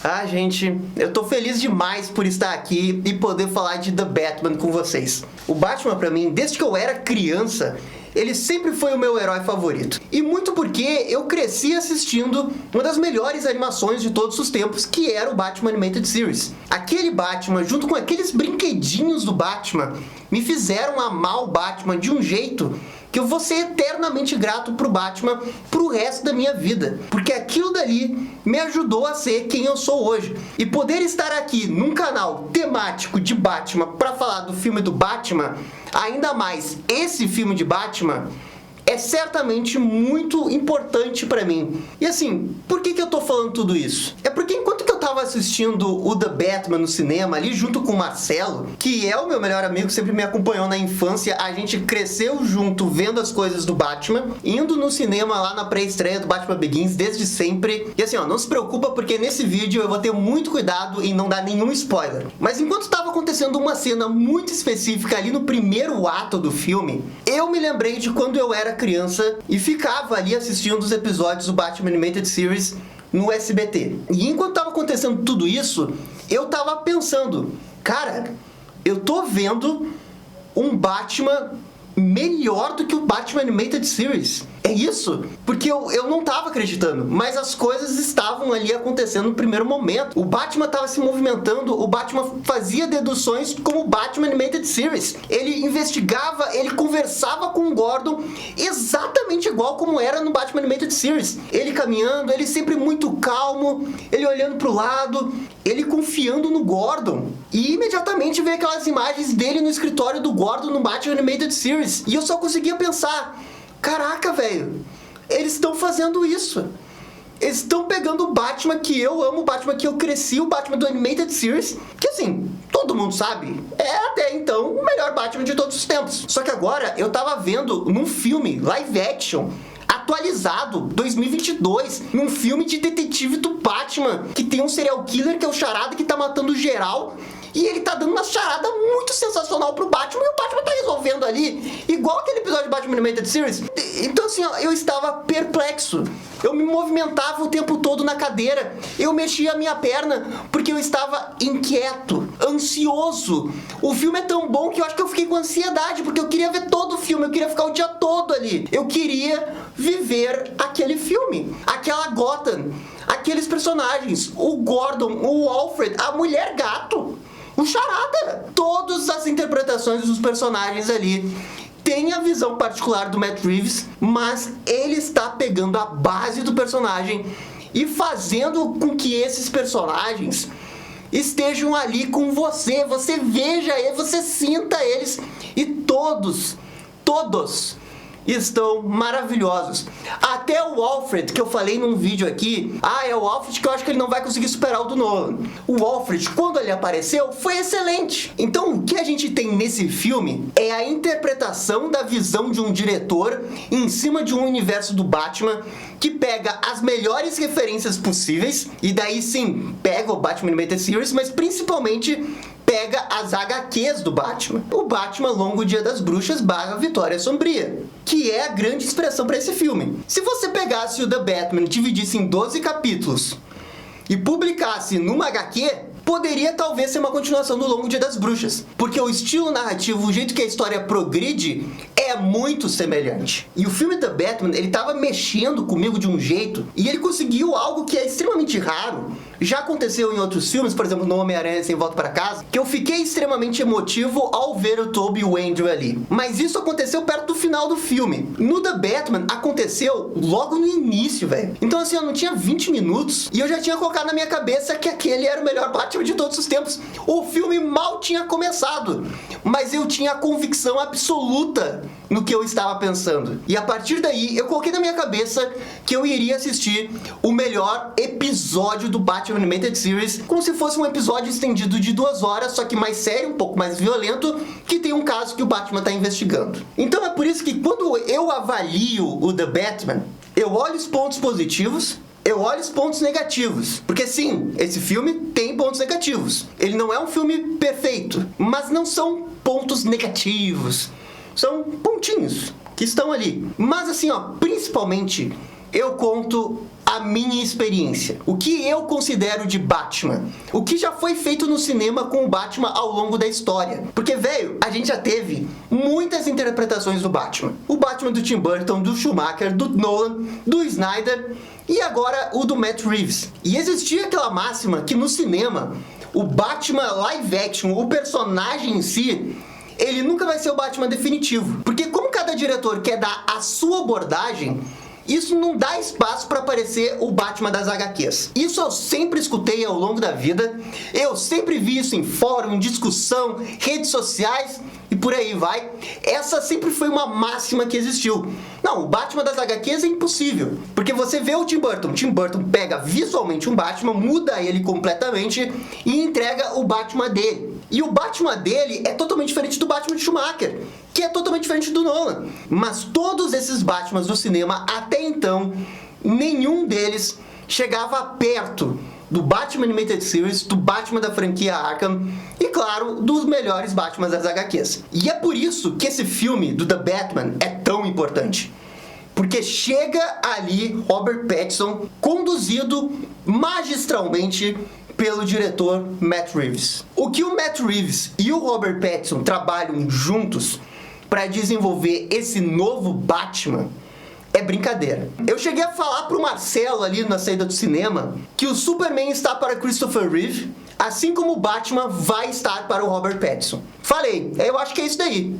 Ah, gente, eu tô feliz demais por estar aqui e poder falar de The Batman com vocês. O Batman, pra mim, desde que eu era criança, ele sempre foi o meu herói favorito. E muito porque eu cresci assistindo uma das melhores animações de todos os tempos, que era o Batman Animated Series. Aquele Batman, junto com aqueles brinquedinhos do Batman, me fizeram amar o Batman de um jeito que eu vou ser eternamente grato pro Batman pro resto da minha vida. Porque aquilo dali me ajudou a ser quem eu sou hoje. E poder estar aqui num canal temático de Batman pra falar do filme do Batman, ainda mais esse filme de Batman, é certamente muito importante pra mim. E assim, por que eu tô falando tudo isso? É porque enquanto que eu tava assistindo o The Batman no cinema, ali junto com o Marcelo, que é o meu melhor amigo, sempre me acompanhou na infância, a gente cresceu junto vendo as coisas do Batman, indo no cinema lá na pré-estreia do Batman Begins desde sempre. E assim, ó, não se preocupa porque nesse vídeo eu vou ter muito cuidado em não dar nenhum spoiler. Mas enquanto tava acontecendo uma cena muito específica ali no primeiro ato do filme, eu me lembrei de quando eu era criança e ficava ali assistindo os episódios do Batman Animated Series no SBT. E enquanto tava acontecendo tudo isso, eu tava pensando, cara, eu tô vendo um Batman melhor do que o Batman Animated Series. É isso? Porque eu não tava acreditando, mas as coisas estavam ali acontecendo no primeiro momento. O Batman tava se movimentando, o Batman fazia deduções como o Batman Animated Series. Ele investigava, ele conversava com o Gordon exatamente igual como era no Batman Animated Series. Ele caminhando, ele sempre muito calmo, ele olhando pro lado, ele confiando no Gordon. E imediatamente veio aquelas imagens dele no escritório do Gordon no Batman Animated Series. E eu só conseguia pensar, caraca, velho, eles estão fazendo isso. Eles estão pegando o Batman que eu amo, o Batman que eu cresci, o Batman do Animated Series, que assim, todo mundo sabe, é até então o melhor Batman de todos os tempos. Só que agora eu tava vendo num filme live action atualizado, 2022, num filme de detetive do Batman, que tem um serial killer que é o Charada, que tá matando geral, e ele tá dando uma charada muito sensacional pro Batman, e o Batman tá resolvendo ali, igual aquele episódio de Batman Animated Series. Então assim, ó, eu estava perplexo. Eu me movimentava o tempo todo na cadeira, eu mexia a minha perna, porque eu estava inquieto, ansioso. O filme é tão bom que eu acho que eu fiquei com ansiedade, porque eu queria ver todo o filme, eu queria ficar o dia todo ali. Eu queria viver aquele filme, aquela Gotham, aqueles personagens, o Gordon, o Alfred, a Mulher Gato, o Charada. Todas as interpretações dos personagens ali tem a visão particular do Matt Reeves, mas ele está pegando a base do personagem e fazendo com que esses personagens estejam ali com você. Você veja eles, você sinta eles, e todos estão maravilhosos. Até o Alfred, que eu falei num vídeo aqui, é o Alfred que eu acho que ele não vai conseguir superar o do Nolan. O Alfred, quando ele apareceu, foi excelente. Então, o que a gente tem nesse filme é a interpretação da visão de um diretor em cima de um universo do Batman que pega as melhores referências possíveis, e daí sim, pega o Batman Animated Series, mas principalmente pega as HQs do Batman. O Batman Longo Dia das Bruxas / Vitória Sombria, que é a grande expressão para esse filme. Se você pegasse o The Batman e dividisse em 12 capítulos e publicasse numa HQ, poderia talvez ser uma continuação do Longo Dia das Bruxas, porque o estilo narrativo, o jeito que a história progride, é muito semelhante. E o filme The Batman, ele tava mexendo comigo de um jeito, e ele conseguiu algo que é extremamente raro. Já aconteceu em outros filmes, por exemplo, no Homem-Aranha Sem Volta para Casa, que eu fiquei extremamente emotivo ao ver o Tobey e o Andrew ali. Mas isso aconteceu perto do final do filme. No The Batman, aconteceu logo no início, velho. Então assim, eu não tinha 20 minutos, e eu já tinha colocado na minha cabeça que aquele era o melhor Batman de todos os tempos. O filme mal tinha começado, mas eu tinha a convicção absoluta no que eu estava pensando. E a partir daí, eu coloquei na minha cabeça que eu iria assistir o melhor episódio do Batman Animated Series, como se fosse um episódio estendido de 2 horas, só que mais sério, um pouco mais violento, que tem um caso que o Batman está investigando. Então é por isso que quando eu avalio o The Batman, eu olho os pontos positivos, eu olho os pontos negativos. Porque sim, esse filme tem pontos negativos. Ele não é um filme perfeito, mas não são pontos negativos. São pontinhos que estão ali. Mas assim, ó, principalmente eu conto a minha experiência. O que eu considero de Batman. O que já foi feito no cinema com o Batman ao longo da história. Porque, velho, a gente já teve muitas interpretações do Batman. O Batman do Tim Burton, do Schumacher, do Nolan, do Snyder e agora o do Matt Reeves. E existia aquela máxima que no cinema, o Batman live action, o personagem em si, ele nunca vai ser o Batman definitivo. Porque como cada diretor quer dar a sua abordagem, isso não dá espaço para aparecer o Batman das HQs. Isso eu sempre escutei ao longo da vida, eu sempre vi isso em fórum, em discussão, redes sociais e por aí vai. Essa sempre foi uma máxima que existiu. Não, o Batman das HQs é impossível, porque você vê o Tim Burton pega visualmente um Batman, muda ele completamente e entrega o Batman dele. E o Batman dele é totalmente diferente do Batman de Schumacher, que é totalmente diferente do Nolan. Mas todos esses Batmans do cinema, até então, nenhum deles chegava perto do Batman Animated Series, do Batman da franquia Arkham e, claro, dos melhores Batmans das HQs. E é por isso que esse filme do The Batman é tão importante. Porque chega ali Robert Pattinson, conduzido magistralmente pelo diretor Matt Reeves. O que o Matt Reeves e o Robert Pattinson trabalham juntos para desenvolver esse novo Batman é brincadeira. Eu cheguei a falar pro Marcelo ali na saída do cinema que o Superman está para Christopher Reeve, assim como o Batman vai estar para o Robert Pattinson. Falei, eu acho que é isso daí.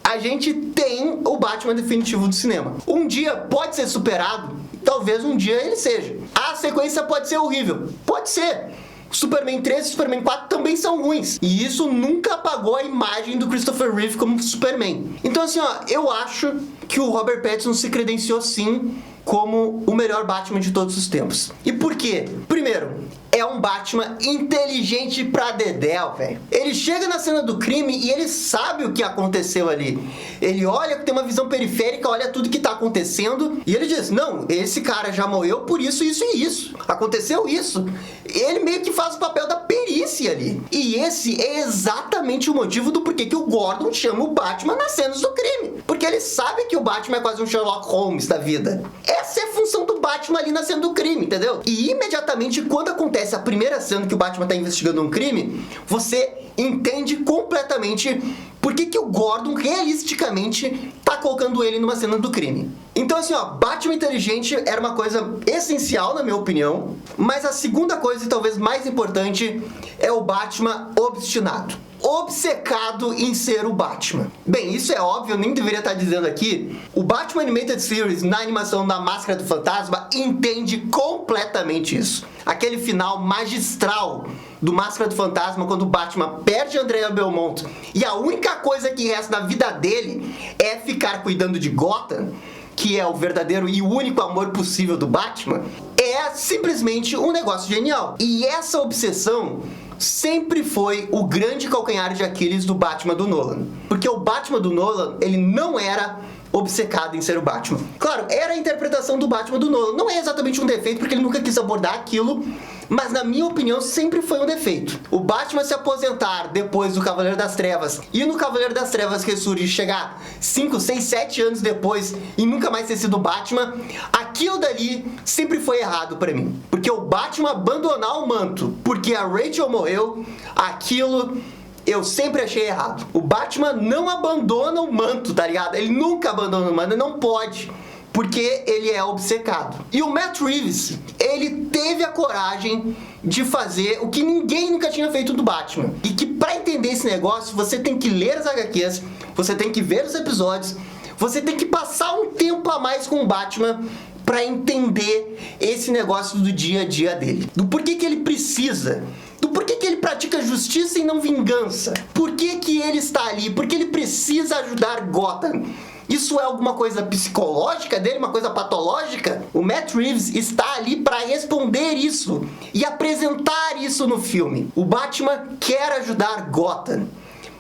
A gente tem o Batman definitivo do cinema. Um dia pode ser superado, talvez um dia ele seja. A sequência pode ser horrível, pode ser. Superman 3 e Superman 4 também são ruins. E isso nunca apagou a imagem do Christopher Reeve como Superman. Então assim, ó, eu acho que o Robert Pattinson se credenciou sim como o melhor Batman de todos os tempos. E por quê? Primeiro, é um Batman inteligente pra dedéu, velho. Ele chega na cena do crime e ele sabe o que aconteceu ali. Ele olha, tem uma visão periférica, olha tudo que tá acontecendo e ele diz, não, esse cara já morreu por isso, isso e isso. Aconteceu isso. Ele meio que faz o papel da perícia ali. E esse é exatamente o motivo do porquê que o Gordon chama o Batman nas cenas do crime. Porque ele sabe que o Batman é quase um Sherlock Holmes da vida. Essa é a função do Batman ali na cena do crime, entendeu? E imediatamente quando acontece a primeira cena que o Batman tá investigando um crime, você entende completamente por que o Gordon realisticamente tá colocando ele numa cena do crime. Então assim, ó, Batman inteligente era uma coisa essencial na minha opinião, mas a segunda coisa e talvez mais importante é o Batman obstinado. Obcecado em ser o Batman. Bem, isso é óbvio, eu nem deveria estar dizendo aqui. O Batman Animated Series, na animação da Máscara do Fantasma, entende completamente isso. Aquele final magistral do Máscara do Fantasma, quando o Batman perde Andrea Belmont e a única coisa que resta na vida dele é ficar cuidando de Gotham, que é o verdadeiro e o único amor possível do Batman, é simplesmente um negócio genial. E essa obsessão sempre foi o grande calcanhar de Aquiles do Batman do Nolan. Porque o Batman do Nolan, ele não era obcecado em ser o Batman. Claro, era a interpretação do Batman do Nolan. Não é exatamente um defeito, porque ele nunca quis abordar aquilo, mas na minha opinião sempre foi um defeito. O Batman se aposentar depois do Cavaleiro das Trevas e no Cavaleiro das Trevas ressurgir, chegar 5, 6, 7 anos depois e nunca mais ter sido Batman, aquilo dali sempre foi errado pra mim. Porque o Batman abandonar o manto porque a Rachel morreu, aquilo eu sempre achei errado. O Batman não abandona o manto, tá ligado? Ele nunca abandona o manto, ele não pode, porque ele é obcecado. E o Matt Reeves, ele teve a coragem de fazer o que ninguém nunca tinha feito do Batman. E que pra entender esse negócio, você tem que ler as HQs, você tem que ver os episódios, você tem que passar um tempo a mais com o Batman pra entender esse negócio do dia a dia dele. Do porquê que ele precisa, do porquê que ele pratica justiça e não vingança. Por que ele está ali, porque ele precisa ajudar Gotham. Isso é alguma coisa psicológica dele, uma coisa patológica? O Matt Reeves está ali para responder isso e apresentar isso no filme. O Batman quer ajudar Gotham,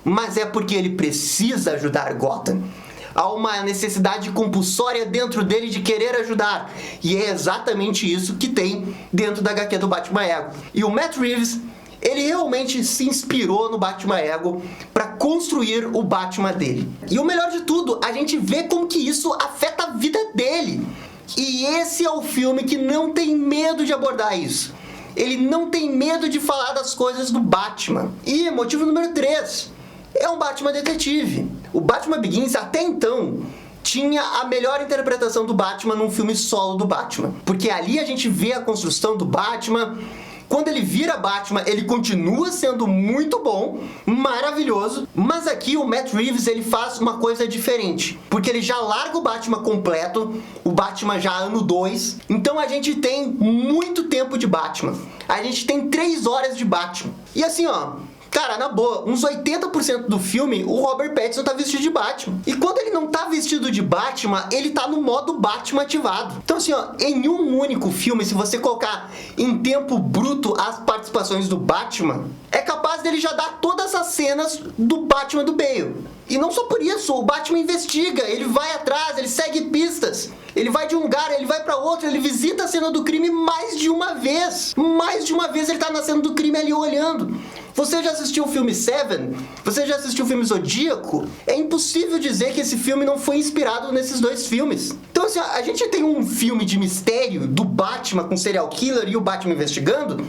mas é porque ele precisa ajudar Gotham. Há uma necessidade compulsória dentro dele de querer ajudar. E é exatamente isso que tem dentro da HQ do Batman Ego. E o Matt Reeves, ele realmente se inspirou no Batman Ego para construir o Batman dele. E o melhor de tudo, a gente vê como que isso afeta a vida dele. E esse é o filme que não tem medo de abordar isso. Ele não tem medo de falar das coisas do Batman. E motivo número 3, é um Batman detetive. O Batman Begins, até então, tinha a melhor interpretação do Batman num filme solo do Batman. Porque ali a gente vê a construção do Batman. Quando ele vira Batman, ele continua sendo muito bom, maravilhoso, mas aqui o Matt Reeves ele faz uma coisa diferente, porque ele já larga o Batman completo, o Batman já ano 2, então a gente tem muito tempo de Batman, a gente tem 3 horas de Batman, e assim ó, cara, na boa, uns 80% do filme, o Robert Pattinson tá vestido de Batman. E quando ele não tá vestido de Batman, ele tá no modo Batman ativado. Então assim, ó, em um único filme, se você colocar em tempo bruto as participações do Batman, é capaz dele já dar todas as cenas do Batman do Bale. E não só por isso, o Batman investiga, ele vai atrás, ele segue pistas. Ele vai de um lugar, ele vai pra outro, ele visita a cena do crime mais de uma vez. Mais de uma vez ele tá na cena do crime ali olhando. Você já assistiu o filme Seven? Você já assistiu o filme Zodíaco? É impossível dizer que esse filme não foi inspirado nesses 2 filmes. Então assim, a gente tem um filme de mistério do Batman com serial killer e o Batman investigando,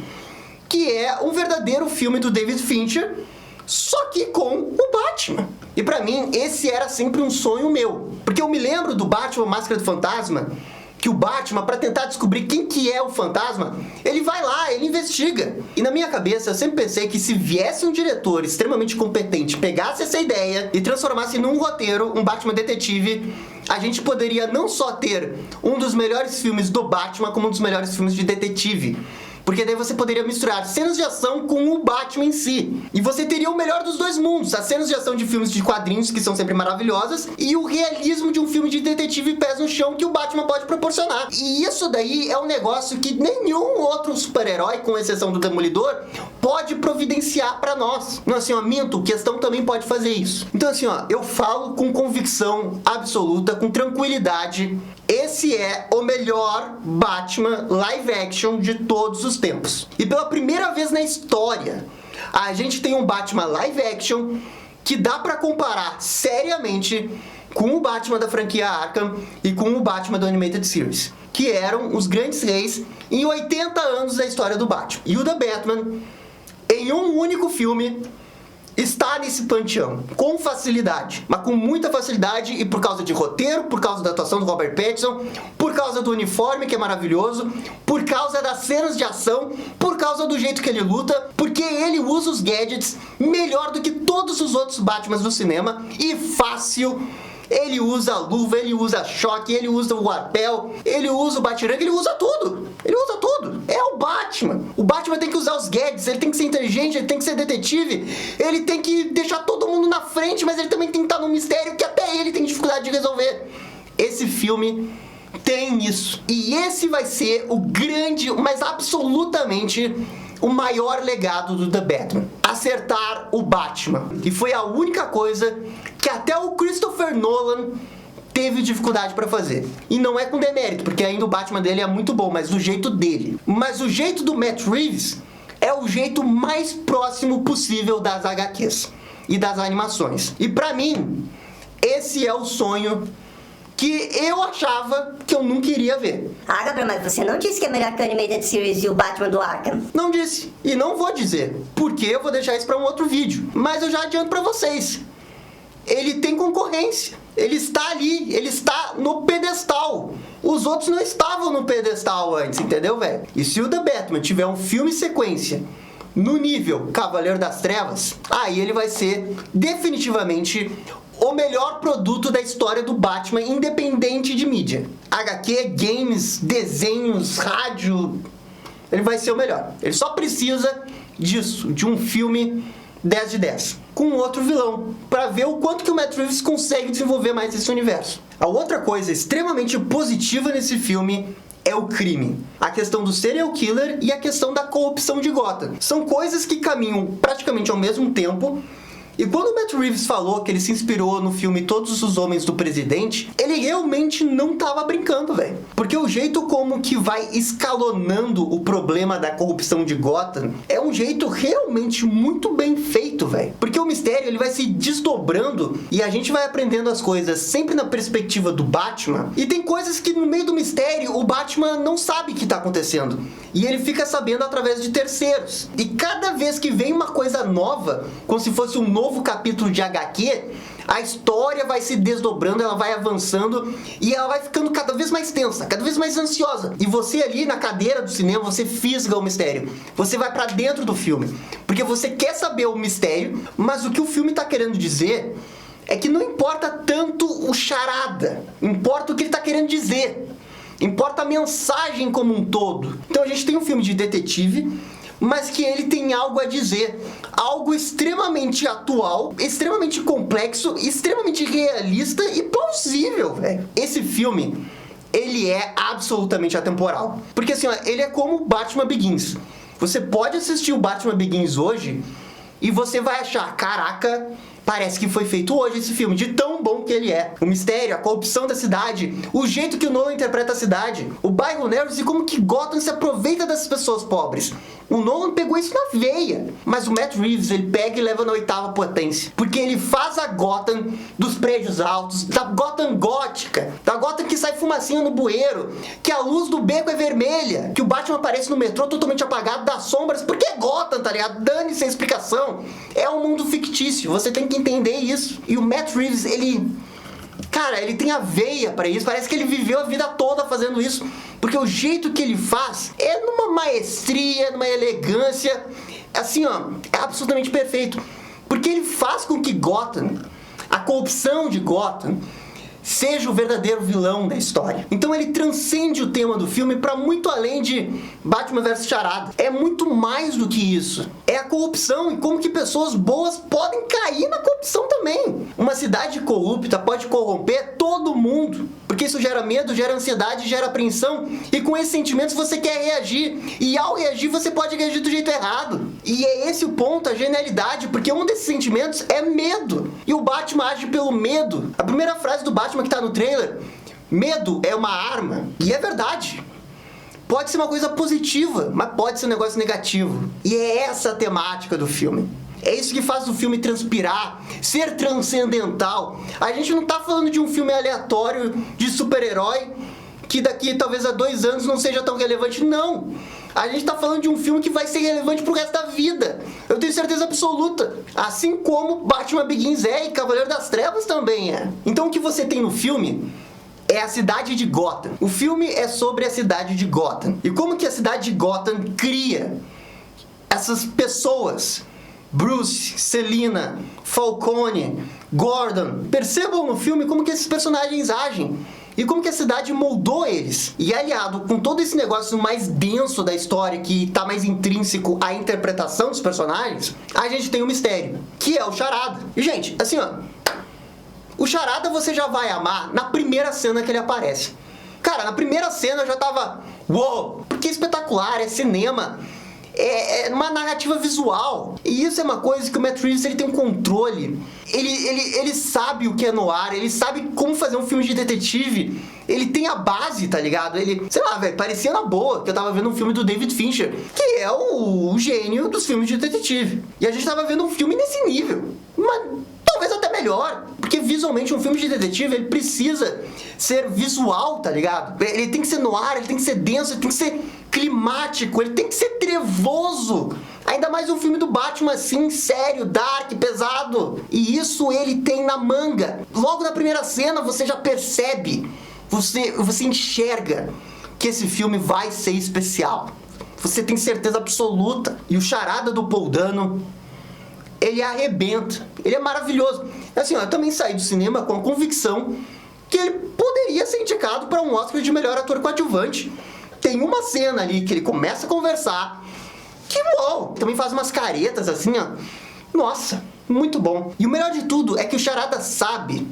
que é um verdadeiro filme do David Fincher, só que com o Batman. E pra mim, esse era sempre um sonho meu. Porque eu me lembro do Batman Máscara do Fantasma, que o Batman, pra tentar descobrir quem que é o fantasma, ele vai lá, ele investiga. E na minha cabeça, eu sempre pensei que se viesse um diretor extremamente competente, pegasse essa ideia e transformasse num roteiro, um Batman detetive, a gente poderia não só ter um dos melhores filmes do Batman, como um dos melhores filmes de detetive. Porque daí você poderia misturar cenas de ação com o Batman em si. E você teria o melhor dos 2 mundos. As cenas de ação de filmes de quadrinhos, que são sempre maravilhosas, e o realismo de um filme de detetive pés no chão que o Batman pode proporcionar. E isso daí é um negócio que nenhum outro super-herói, com exceção do Demolidor, pode providenciar pra nós. Não, assim, ó, minto, o Questão também pode fazer isso. Então assim, ó, eu falo com convicção absoluta, com tranquilidade, esse é o melhor Batman live action de todos os tempos. E pela primeira vez na história, a gente tem um Batman live action que dá pra comparar seriamente com o Batman da franquia Arkham e com o Batman do Animated Series, que eram os grandes reis em 80 anos da história do Batman. E o The Batman, em um único filme, está nesse panteão, com facilidade, mas com muita facilidade, e por causa de roteiro, por causa da atuação do Robert Pattinson, por causa do uniforme que é maravilhoso, por causa das cenas de ação, por causa do jeito que ele luta, porque ele usa os gadgets melhor do que todos os outros Batmans do cinema, e fácil. Ele usa a luva, ele usa choque, ele usa o arpel, ele usa o batiranga, ele usa tudo. Ele usa tudo. É o Batman. O Batman tem que usar os gadgets, ele tem que ser inteligente, ele tem que ser detetive, ele tem que deixar todo mundo na frente, mas ele também tem que estar num mistério que até ele tem dificuldade de resolver. Esse filme tem isso. E esse vai ser o grande, mas absolutamente o maior legado do The Batman. Acertar o Batman. E foi a única coisa que até o Christopher Nolan teve dificuldade pra fazer. E não é com demérito, porque ainda o Batman dele é muito bom, mas do jeito dele. Mas o jeito do Matt Reeves é o jeito mais próximo possível das HQs e das animações. E pra mim, esse é o sonho que eu achava que eu nunca iria ver. Ah, Gabriel, mas você não disse que é melhor que o Animated Series e o Batman do Arkham? Não disse. E não vou dizer. Porque eu vou deixar isso pra um outro vídeo. Mas eu já adianto pra vocês. Ele tem concorrência. Ele está ali. Ele está no pedestal. Os outros não estavam no pedestal antes, entendeu, velho? E se o The Batman tiver um filme sequência no nível Cavaleiro das Trevas, aí ele vai ser definitivamente o melhor produto da história do Batman, independente de mídia. HQ, games, desenhos, rádio, ele vai ser o melhor. Ele só precisa disso, de um filme 10 de 10, com outro vilão, pra ver o quanto que o Matt Reeves consegue desenvolver mais esse universo. A outra coisa extremamente positiva nesse filme é o crime. A questão do serial killer e a questão da corrupção de Gotham. São coisas que caminham praticamente ao mesmo tempo, E quando o Matt Reeves falou que ele se inspirou no filme Todos os Homens do Presidente, ele realmente não tava brincando, velho. Porque o jeito como que vai escalonando o problema da corrupção de Gotham é um jeito realmente muito bem feito, velho. Porque o mistério, ele vai se desdobrando e a gente vai aprendendo as coisas sempre na perspectiva do Batman. E tem coisas que no meio do mistério o Batman não sabe o que tá acontecendo. E ele fica sabendo através de terceiros. E cada vez que vem uma coisa nova, como se fosse um novo capítulo de HQ, a história vai se desdobrando, ela vai avançando e ela vai ficando cada vez mais tensa, cada vez mais ansiosa. E você ali na cadeira do cinema, você fisga o mistério. Você vai pra dentro do filme, porque você quer saber o mistério, mas o que o filme tá querendo dizer é que não importa tanto o charada, importa o que ele tá querendo dizer. Importa a mensagem como um todo. Então a gente tem um filme de detetive, mas que ele tem algo a dizer. Algo extremamente atual, extremamente complexo, extremamente realista e plausível, velho. Esse filme, ele é absolutamente atemporal. Porque assim, ó, ele é como Batman Begins. Você pode assistir o Batman Begins hoje e você vai achar, caraca, parece que foi feito hoje esse filme, de tão bom que ele é. O mistério, a corrupção da cidade, o jeito que o Nolan interpreta a cidade, o bairro Narrows e como que Gotham se aproveita dessas pessoas pobres. O Nolan pegou isso na veia, mas o Matt Reeves, ele pega e leva na 8ª potência. Porque ele faz a Gotham dos prédios altos, da Gotham gótica, da Gotham que sai fumacinha no bueiro, que a luz do beco é vermelha, que o Batman aparece no metrô totalmente apagado das sombras, porque é Gotham, tá ligado? Dane-se a explicação. É um mundo fictício, você tem que entender isso. E o Matt Reeves, ele... cara, ele tem a veia pra isso. Parece que ele viveu a vida toda fazendo isso. Porque o jeito que ele faz é numa maestria, numa elegância. Assim, ó, é absolutamente perfeito. Porque ele faz com que Gotham, a corrupção de Gotham, seja o verdadeiro vilão da história. Então ele transcende o tema do filme para muito além de Batman vs Charada. É muito mais do que isso. É a corrupção e como que pessoas boas podem cair na corrupção também. Uma cidade corrupta pode corromper todo mundo, porque isso gera medo, gera ansiedade, gera apreensão, e com esses sentimentos você quer reagir, e ao reagir você pode reagir do jeito errado. E é esse o ponto, a genialidade, porque um desses sentimentos é medo, e o Batman age pelo medo. A primeira frase do Batman que tá no trailer, medo é uma arma, e é verdade. Pode ser uma coisa positiva, mas pode ser um negócio negativo. E é essa a temática do filme. É isso que faz o filme transpirar, ser transcendental. A gente não tá falando de um filme aleatório de super-herói que daqui talvez a 2 anos não seja tão relevante, não. A gente tá falando de um filme que vai ser relevante pro resto da vida. Eu tenho certeza absoluta. Assim como Batman Begins é e Cavaleiro das Trevas também é. Então o que você tem no filme é a cidade de Gotham. O filme é sobre a cidade de Gotham. E como que a cidade de Gotham cria essas pessoas... Bruce, Selina, Falcone, Gordon. Percebam no filme como que esses personagens agem e como que a cidade moldou eles. E aliado com todo esse negócio mais denso da história, que tá mais intrínseco à interpretação dos personagens, a gente tem um mistério, que é o Charada. E, gente, assim, ó, o Charada você já vai amar na primeira cena que ele aparece. Cara, na primeira cena eu já tava... uou, porque é espetacular, é cinema... É uma narrativa visual. E isso é uma coisa que o Matt Reeves, ele tem um controle. Ele sabe o que é noir, ele sabe como fazer um filme de detetive. Ele tem a base, tá ligado? Ele, sei lá, velho, parecia na boa que eu tava vendo um filme do David Fincher, que é o gênio dos filmes de detetive. E a gente tava vendo um filme nesse nível. Mas talvez até melhor, porque visualmente um filme de detetive, ele precisa ser visual, tá ligado? Ele tem que ser noir, ele tem que ser denso, ele tem que ser climático, ele tem que ser trevoso. Ainda mais um filme do Batman assim, sério, dark, pesado. E isso ele tem na manga. Logo na primeira cena você já percebe, você enxerga que esse filme vai ser especial. Você tem certeza absoluta. E o Charada do Paul Dano, ele arrebenta. Ele é maravilhoso. Assim, ó, eu também saí do cinema com a convicção que ele poderia ser indicado para um Oscar de melhor ator coadjuvante. Tem uma cena ali que ele começa a conversar, que uou, também faz umas caretas assim, ó. Nossa, muito bom. E o melhor de tudo é que o Charada sabe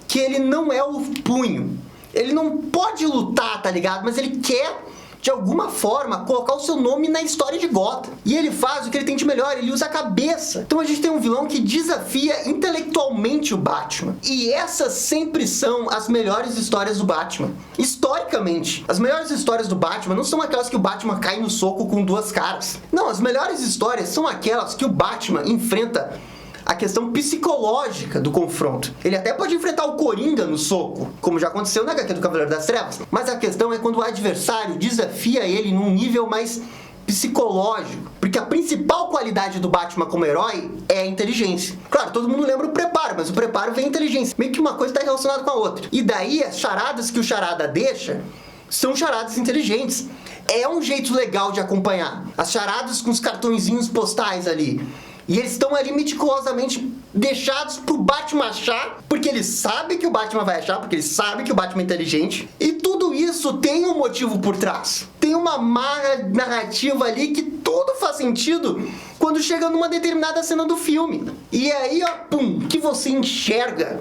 que ele não é o punho. Ele não pode lutar, tá ligado? Mas ele quer de alguma forma, colocar o seu nome na história de Gotham. E ele faz o que ele tem de melhor, ele usa a cabeça. Então a gente tem um vilão que desafia intelectualmente o Batman. E essas sempre são as melhores histórias do Batman. Historicamente, as melhores histórias do Batman não são aquelas que o Batman cai no soco com duas caras. Não, as melhores histórias são aquelas que o Batman enfrenta a questão psicológica do confronto. Ele até pode enfrentar o Coringa no soco, como já aconteceu na HQ do Cavaleiro das Trevas, mas a questão é quando o adversário desafia ele num nível mais psicológico, porque a principal qualidade do Batman como herói é a inteligência. Claro, todo mundo lembra o preparo, mas o preparo vem a inteligência. Meio que uma coisa está relacionada com a outra. E daí as charadas que o Charada deixa são charadas inteligentes. É um jeito legal de acompanhar. As charadas com os cartõezinhos postais ali. E eles estão ali meticulosamente deixados pro Batman achar, porque ele sabe que o Batman vai achar, porque ele sabe que o Batman é inteligente. E tudo isso tem um motivo por trás. Tem uma marra narrativa ali que tudo faz sentido quando chega numa determinada cena do filme. E aí, ó, pum, que você enxerga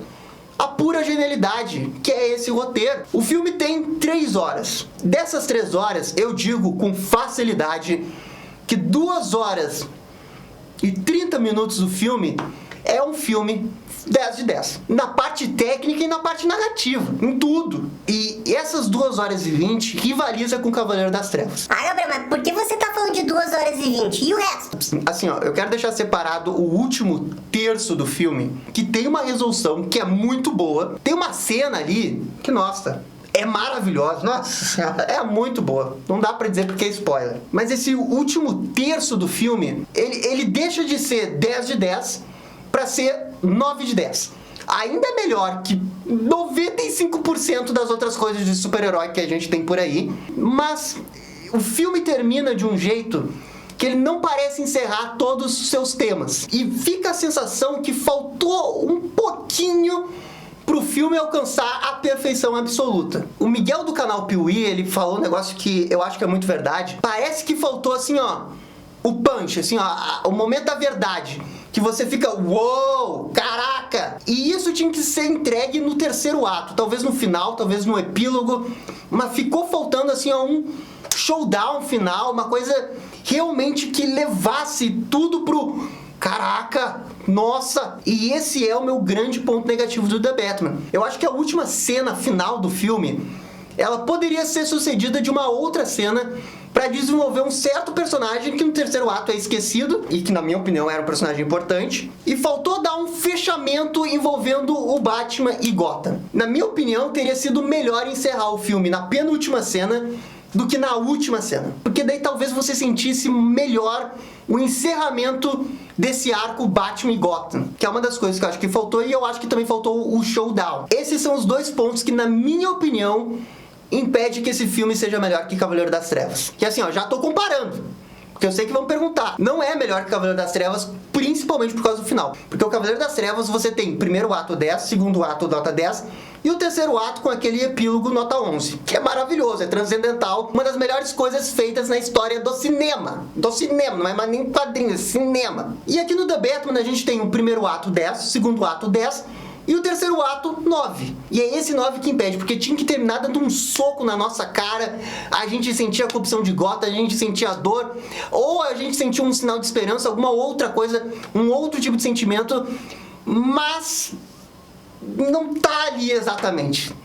a pura genialidade, que é esse roteiro. O filme tem 3 horas. Dessas 3 horas, eu digo com facilidade que 2 horas e 30 minutos do filme é um filme 10 de 10. Na parte técnica e na parte narrativa, em tudo. E essas 2 horas e 20 rivaliza com o Cavaleiro das Trevas. Ah, Gabriel, mas por que você tá falando de 2 horas e 20? E o resto? Assim, ó, eu quero deixar separado o último terço do filme, que tem uma resolução que é muito boa. Tem uma cena ali que, nossa, é maravilhosa, nossa, é muito boa. Não dá pra dizer porque é spoiler. Mas esse último terço do filme, ele deixa de ser 10 de 10 pra ser 9 de 10. Ainda é melhor que 95% das outras coisas de super-herói que a gente tem por aí. Mas o filme termina de um jeito que ele não parece encerrar todos os seus temas. E fica a sensação que faltou um pouquinho pro filme alcançar a perfeição absoluta. O Miguel do canal Piuí, ele falou um negócio que eu acho que é muito verdade. Parece que faltou assim, ó, o punch, assim, ó, o momento da verdade. Que você fica, uou, caraca! E isso tinha que ser entregue no terceiro ato. Talvez no final, talvez no epílogo. Mas ficou faltando, assim, ó, um showdown final. Uma coisa realmente que levasse tudo pro caraca, nossa! E esse é o meu grande ponto negativo do The Batman. Eu acho que a última cena final do filme, ela poderia ser sucedida de uma outra cena para desenvolver um certo personagem que no terceiro ato é esquecido e que, na minha opinião, era um personagem importante. E faltou dar um fechamento envolvendo o Batman e Gotham. Na minha opinião, teria sido melhor encerrar o filme na penúltima cena do que na última cena. Porque daí talvez você sentisse melhor o encerramento desse arco Batman e Gotham, que é uma das coisas que eu acho que faltou, e eu acho que também faltou o showdown. Esses são os 2 pontos que, na minha opinião, impede que esse filme seja melhor que Cavaleiro das Trevas. Que assim, ó, já tô comparando, porque eu sei que vão perguntar. Não é melhor que Cavaleiro das Trevas, principalmente por causa do final. Porque o Cavaleiro das Trevas você tem primeiro ato 10, segundo ato nota 10, e o terceiro ato com aquele epílogo nota 11, que é maravilhoso, é transcendental, uma das melhores coisas feitas na história do cinema. Do cinema, não é mais nem quadrinho, é cinema. E aqui no The Batman a gente tem o primeiro ato 10, o segundo ato 10, e o terceiro ato, 9. E é esse 9 que impede, porque tinha que terminar dando um soco na nossa cara, a gente sentia a corrupção de Gotham, a gente sentia a dor, ou a gente sentia um sinal de esperança, alguma outra coisa, um outro tipo de sentimento, mas não tá ali exatamente.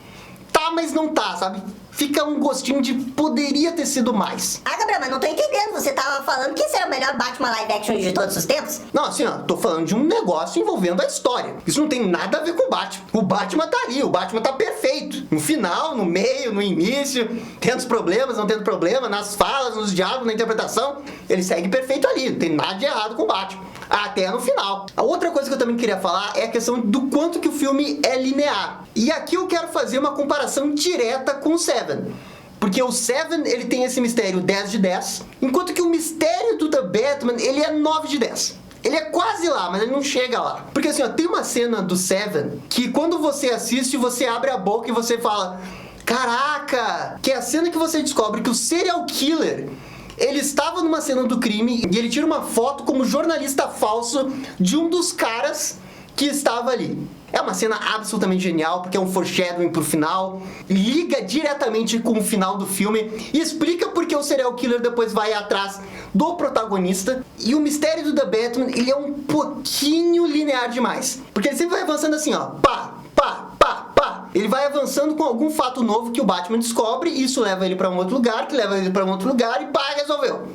Tá, mas não tá, sabe? Fica um gostinho de poderia ter sido mais. Ah, Gabriel, mas não tô entendendo. Você tava falando que esse era o melhor Batman live action de todos os tempos? Não, assim, ó, tô falando de um negócio envolvendo a história. Isso não tem nada a ver com o Batman. O Batman tá ali, o Batman tá perfeito. No final, no meio, no início, tendo os problemas, não tendo problema, nas falas, nos diálogos, na interpretação, ele segue perfeito ali. Não tem nada de errado com o Batman. Até no final. A outra coisa que eu também queria falar é a questão do quanto que o filme é linear. E aqui eu quero fazer uma comparação direta com o Seven. Porque o Seven, ele tem esse mistério 10 de 10, enquanto que o mistério do The Batman, ele é 9 de 10. Ele é quase lá, mas ele não chega lá. Porque assim, ó, tem uma cena do Seven que quando você assiste, você abre a boca e você fala, caraca! Que é a cena que você descobre que o serial killer, ele estava numa cena do crime e ele tira uma foto como jornalista falso de um dos caras que estava ali. É uma cena absolutamente genial, porque é um foreshadowing pro final, liga diretamente com o final do filme e explica porque o serial killer depois vai atrás do protagonista. E o mistério do The Batman, ele é um pouquinho linear demais, porque ele sempre vai avançando assim, ó, pá, pá, pá, pá. Ele vai avançando com algum fato novo que o Batman descobre, e isso leva ele pra um outro lugar, que leva ele pra um outro lugar, e pá, resolveu.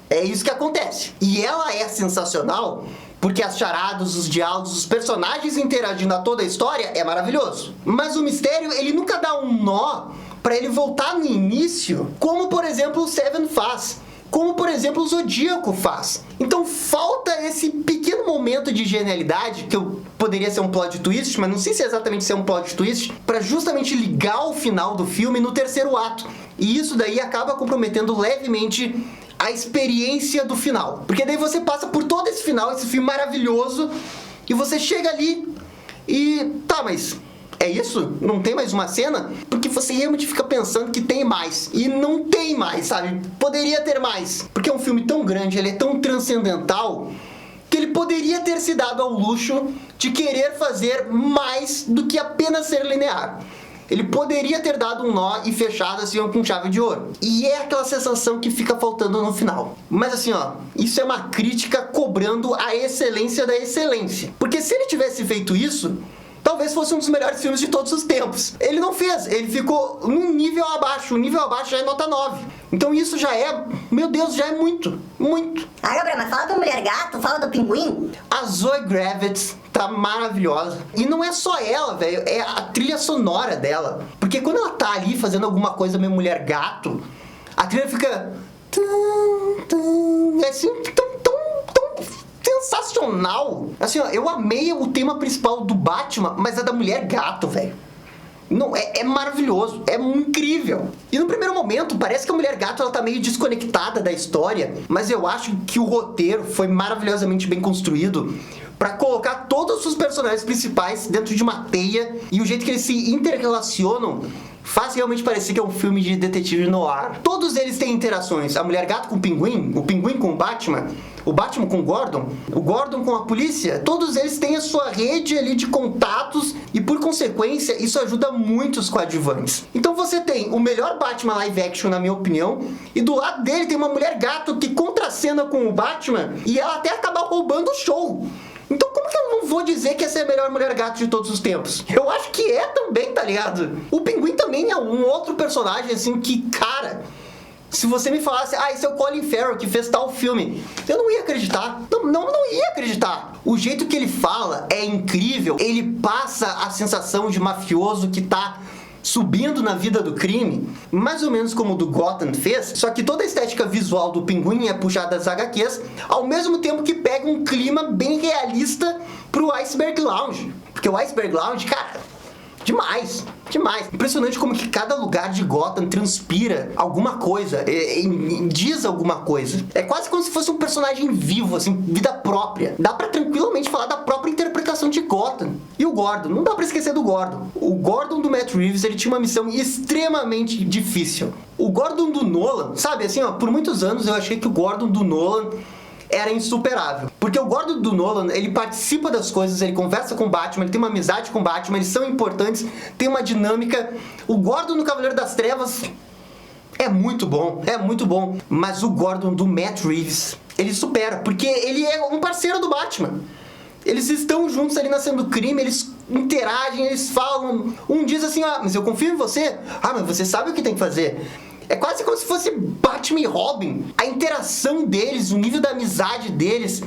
É isso que acontece. E ela é sensacional, porque as charadas, os diálogos, os personagens interagindo a toda a história é maravilhoso. Mas o mistério, ele nunca dá um nó pra ele voltar no início, como por exemplo o Seven faz, como por exemplo o Zodíaco faz. Então falta esse pequeno momento de genialidade, que poderia ser um plot twist, mas não sei se é exatamente ser um plot twist, pra justamente ligar o final do filme no terceiro ato. E isso daí acaba comprometendo levemente a experiência do final. Porque daí você passa por todo esse final, esse filme maravilhoso, e você chega ali e... tá, mas é isso? Não tem mais uma cena? Porque você realmente fica pensando que tem mais. E não tem mais, sabe? Poderia ter mais. Porque é um filme tão grande, ele é tão transcendental, que ele poderia ter se dado ao luxo de querer fazer mais do que apenas ser linear. Ele poderia ter dado um nó e fechado assim com chave de ouro. E é aquela sensação que fica faltando no final. Mas assim, ó, isso é uma crítica cobrando a excelência da excelência. Porque se ele tivesse feito isso, talvez fosse um dos melhores filmes de todos os tempos. Ele não fez, ele ficou num nível abaixo. O nível abaixo já é nota 9. Então isso já é, meu Deus, já é muito, muito. Ah, Gabriel, mas fala do Mulher Gato, fala do Pinguim. A Zoe Kravitz tá maravilhosa. E não é só ela, velho, é a trilha sonora dela. Porque quando ela tá ali fazendo alguma coisa meio Mulher Gato, a trilha fica... é assim, tão sensacional. Assim, ó, eu amei o tema principal do Batman, mas é da Mulher Gato, velho. Não, é maravilhoso, é incrível. E no primeiro momento, parece que a Mulher Gato ela tá meio desconectada da história, mas eu acho que o roteiro foi maravilhosamente bem construído pra colocar todos os personagens principais dentro de uma teia, e o jeito que eles se interrelacionam faz realmente parecer que é um filme de detetive noir. Todos eles têm interações. A Mulher Gato com o Pinguim com o Batman com o Gordon com a polícia. Todos eles têm a sua rede ali de contatos e, por consequência, isso ajuda muito os coadjuvantes. Então você tem o melhor Batman live action, na minha opinião, e do lado dele tem uma Mulher Gato que contracena com o Batman e ela até acaba roubando o show. Então como que eu não vou dizer que essa é a melhor Mulher Gato de todos os tempos? Eu acho que é também, tá ligado? O Pinguim também é um outro personagem, assim, que, cara... Se você me falasse, esse é o Colin Farrell que fez tal filme, eu não ia acreditar. Não ia acreditar. O jeito que ele fala é incrível. Ele passa a sensação de mafioso que tá subindo na vida do crime, mais ou menos como o do Gotham fez, só que toda a estética visual do Pinguim é puxada das HQs, ao mesmo tempo que pega um clima bem realista pro Iceberg Lounge. Porque o Iceberg Lounge, cara, demais. Impressionante como que cada lugar de Gotham transpira alguma coisa, diz alguma coisa. É quase como se fosse um personagem vivo, assim, vida própria. Dá pra tranquilamente falar da própria interpretação de Gotham. E o Gordon, não dá pra esquecer do Gordon. O Gordon do Matt Reeves, ele tinha uma missão extremamente difícil. O Gordon do Nolan, sabe, assim, ó, por muitos anos eu achei que o Gordon do Nolan era insuperável. Porque o Gordon do Nolan, ele participa das coisas, ele conversa com o Batman, ele tem uma amizade com o Batman, eles são importantes, tem uma dinâmica. O Gordon do Cavaleiro das Trevas é muito bom. Mas o Gordon do Matt Reeves, ele supera, porque ele é um parceiro do Batman. Eles estão juntos ali na cena do crime, eles interagem, eles falam. Um diz assim, mas eu confio em você. Mas você sabe o que tem que fazer. É quase como se fosse Batman e Robin. A interação deles, o nível da amizade deles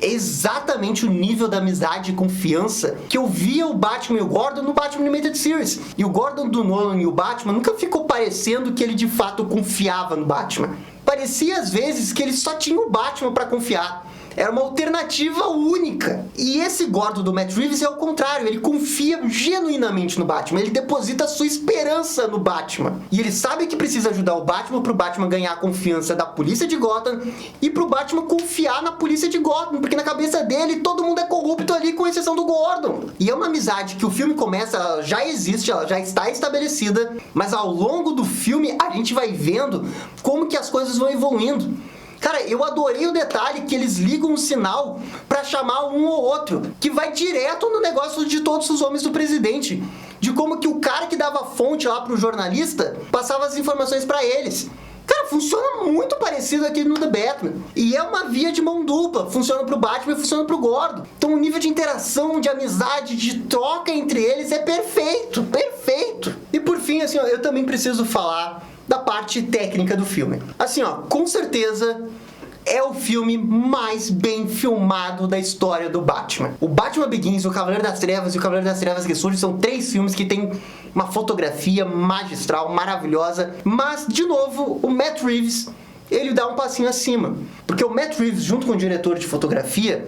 é exatamente o nível da amizade e confiança que eu via o Batman e o Gordon no Batman Animated Series. E o Gordon do Nolan e o Batman nunca ficou parecendo que ele de fato confiava no Batman. Parecia às vezes que ele só tinha o Batman pra confiar. Era uma alternativa única. E esse Gordon do Matt Reeves é o contrário. Ele confia genuinamente no Batman. Ele deposita a sua esperança no Batman. E ele sabe que precisa ajudar o Batman pro Batman ganhar a confiança da polícia de Gotham e pro Batman confiar na polícia de Gotham. Porque na cabeça dele todo mundo é corrupto ali, com exceção do Gordon. E é uma amizade que o filme começa, ela já existe, ela já está estabelecida. Mas ao longo do filme a gente vai vendo como que as coisas vão evoluindo. Cara, eu adorei o detalhe que eles ligam um sinal pra chamar um ou outro, que vai direto no negócio de todos os homens do presidente. De como que o cara que dava fonte lá pro jornalista passava as informações pra eles. Cara, funciona muito parecido aqui no The Batman. E é uma via de mão dupla. Funciona pro Batman e funciona pro Gordon. Então o nível de interação, de amizade, de troca entre eles é perfeito. Perfeito. E por fim, assim, ó, eu também preciso falar da parte técnica do filme. Assim, ó, com certeza é o filme mais bem filmado da história do Batman. O Batman Begins, o Cavaleiro das Trevas e o Cavaleiro das Trevas Ressurge são 3 filmes que têm uma fotografia magistral, maravilhosa. Mas, de novo, o Matt Reeves, ele dá um passinho acima. Porque o Matt Reeves, junto com o diretor de fotografia,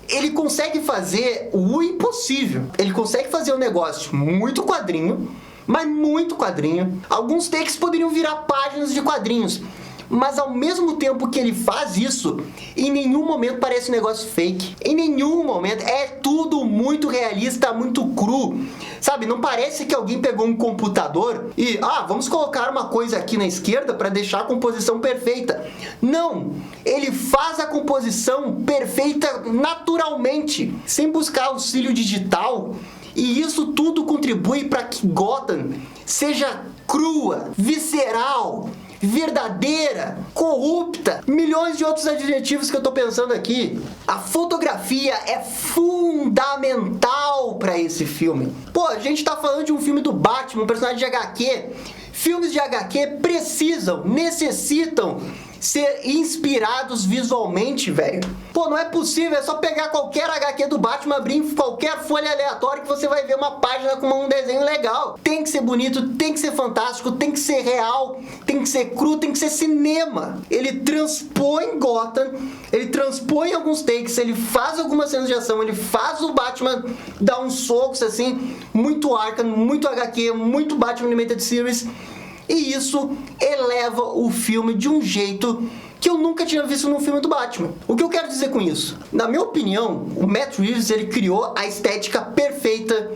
ele consegue fazer o impossível. Ele consegue fazer um negócio muito quadrinho, mas muito quadrinho. Alguns takes poderiam virar páginas de quadrinhos. Mas ao mesmo tempo que ele faz isso, em nenhum momento parece um negócio fake. Em nenhum momento. É tudo muito realista, muito cru. Sabe, não parece que alguém pegou um computador e, vamos colocar uma coisa aqui na esquerda para deixar a composição perfeita. Não! Ele faz a composição perfeita naturalmente, sem buscar auxílio digital. E isso tudo contribui para que Gotham seja crua, visceral, verdadeira, corrupta, milhões de outros adjetivos que eu tô pensando aqui. A fotografia é fundamental para esse filme. Pô, a gente tá falando de um filme do Batman, um personagem de HQ. Filmes de HQ necessitam ser inspirados visualmente, velho. Pô, não é possível, é só pegar qualquer HQ do Batman, abrir em qualquer folha aleatória que você vai ver uma página com um desenho legal. Tem que ser bonito, tem que ser fantástico, tem que ser real, tem que ser cru, tem que ser cinema. Ele transpõe Gotham, ele transpõe alguns takes, ele faz algumas cenas de ação, ele faz o Batman dar uns socos assim, muito Arkham, muito HQ, muito Batman Animated Series. E isso eleva o filme de um jeito que eu nunca tinha visto num filme do Batman. O que eu quero dizer com isso? Na minha opinião, o Matt Reeves, ele criou a estética perfeita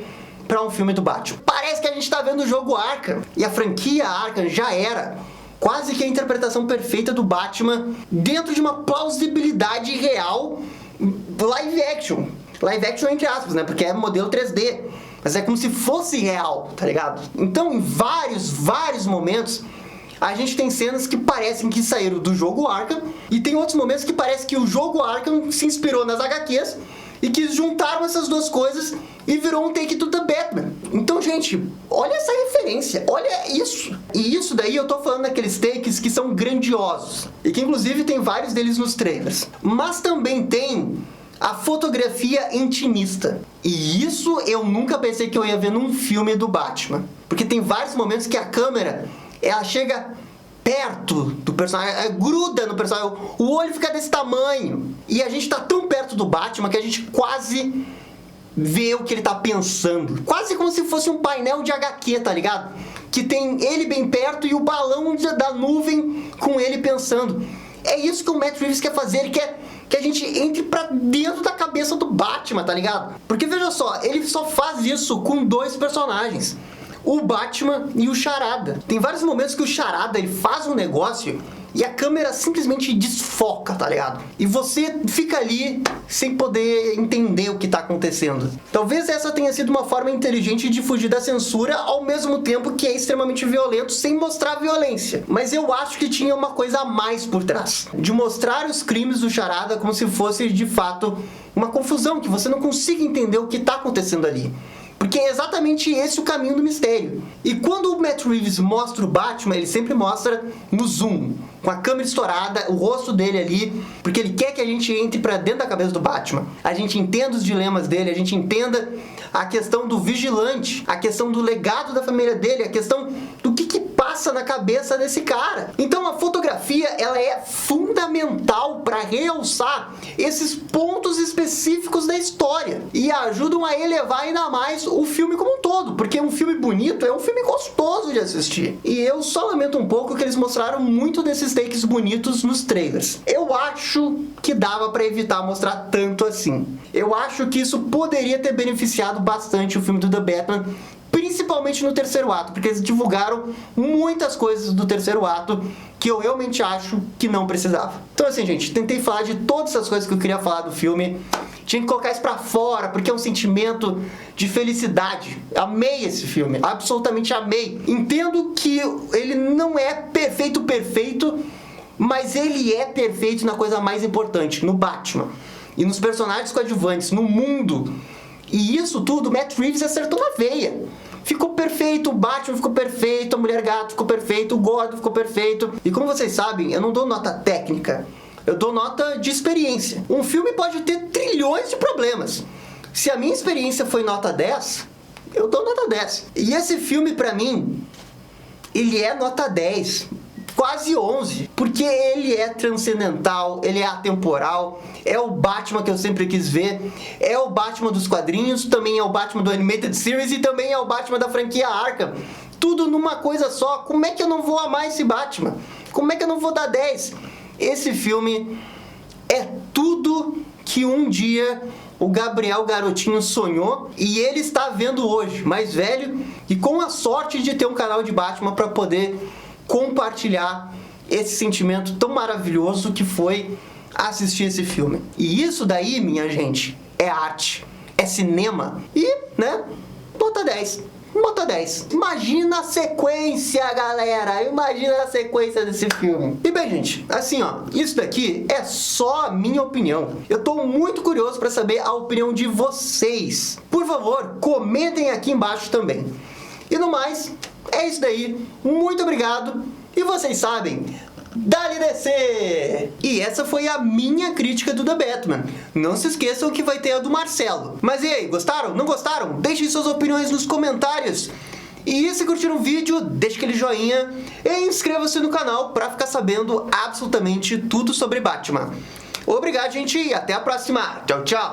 para um filme do Batman. Parece que a gente tá vendo o jogo Arkham, e a franquia Arkham já era quase que a interpretação perfeita do Batman dentro de uma plausibilidade real live action. Live action entre aspas, né? Porque é modelo 3D. Mas é como se fosse real, tá ligado? Então, em vários momentos, a gente tem cenas que parecem que saíram do jogo Arkham, e tem outros momentos que parece que o jogo Arkham se inspirou nas HQs e que juntaram essas duas coisas e virou um take to the Batman. Então, gente, olha essa referência, olha isso. E isso daí eu tô falando daqueles takes que são grandiosos, e que inclusive tem vários deles nos trailers. Mas também tem a fotografia intimista. E isso eu nunca pensei que eu ia ver num filme do Batman. Porque tem vários momentos que a câmera, ela chega perto do personagem, gruda no personagem, o olho fica desse tamanho. E a gente tá tão perto do Batman que a gente quase vê o que ele tá pensando. Quase como se fosse um painel de HQ, tá ligado? Que tem ele bem perto e o balão da nuvem com ele pensando. É isso que o Matt Reeves quer fazer, ele quer que a gente entre pra dentro da cabeça do Batman, tá ligado? Porque veja só, ele só faz isso com 2 personagens, o Batman e o Charada. Tem vários momentos que o Charada, ele faz um negócio e a câmera simplesmente desfoca, tá ligado? E você fica ali sem poder entender o que tá acontecendo. Talvez essa tenha sido uma forma inteligente de fugir da censura, ao mesmo tempo que é extremamente violento, sem mostrar violência. Mas eu acho que tinha uma coisa a mais por trás, de mostrar os crimes do Charada como se fosse, de fato, uma confusão, que você não consiga entender o que tá acontecendo ali. Porque é exatamente esse o caminho do mistério. E quando o Matt Reeves mostra o Batman, ele sempre mostra no zoom, com a câmera estourada, o rosto dele ali, porque ele quer que a gente entre pra dentro da cabeça do Batman. A gente entenda os dilemas dele, a gente entenda a questão do vigilante, a questão do legado da família dele, a questão do que passa na cabeça desse cara. Então a fotografia, ela é fundamental para realçar esses pontos específicos da história e ajudam a elevar ainda mais o filme como um todo, porque um filme bonito é um filme gostoso de assistir. E eu só lamento um pouco que eles mostraram muito desses takes bonitos nos trailers. Eu acho que dava para evitar mostrar tanto assim. Eu acho que isso poderia ter beneficiado bastante o filme do The Batman, principalmente no terceiro ato, porque eles divulgaram muitas coisas do terceiro ato que eu realmente acho que não precisava. Então assim, gente, tentei falar de todas as coisas que eu queria falar do filme. Tinha que colocar isso pra fora, porque é um sentimento de felicidade. Amei esse filme, absolutamente amei. Entendo que ele não é perfeito, mas ele é perfeito na coisa mais importante, no Batman. E nos personagens coadjuvantes, no mundo. E isso tudo, Matt Reeves acertou na veia. Ficou perfeito, o Batman ficou perfeito, a Mulher Gato ficou perfeito, o Gordon ficou perfeito. E como vocês sabem, eu não dou nota técnica, eu dou nota de experiência. Um filme pode ter trilhões de problemas. Se a minha experiência foi nota 10, eu dou nota 10. E esse filme, pra mim, ele é nota 10. Quase 11, porque ele é transcendental, ele é atemporal, é o Batman que eu sempre quis ver, é o Batman dos quadrinhos, também é o Batman do Animated Series e também é o Batman da franquia Arkham. Tudo numa coisa só. Como é que eu não vou amar esse Batman? Como é que eu não vou dar 10? Esse filme é tudo que um dia o Gabriel Garotinho sonhou e ele está vendo hoje, mais velho e com a sorte de ter um canal de Batman para poder compartilhar esse sentimento tão maravilhoso que foi assistir esse filme. E isso daí, minha gente, é arte, é cinema e, né, nota 10. Nota 10. Imagina a sequência, galera. Imagina a sequência desse filme. E bem, gente, assim, ó, isso daqui é só a minha opinião. Eu tô muito curioso para saber a opinião de vocês. Por favor, comentem aqui embaixo também. E no mais, é isso daí. Muito obrigado. E vocês sabem, dá-lhe descer! E essa foi a minha crítica do The Batman. Não se esqueçam que vai ter a do Marcelo. Mas e aí, gostaram? Não gostaram? Deixem suas opiniões nos comentários. E se curtiram o vídeo, deixe aquele joinha e inscreva-se no canal para ficar sabendo absolutamente tudo sobre Batman. Obrigado, gente, e até a próxima. Tchau, tchau!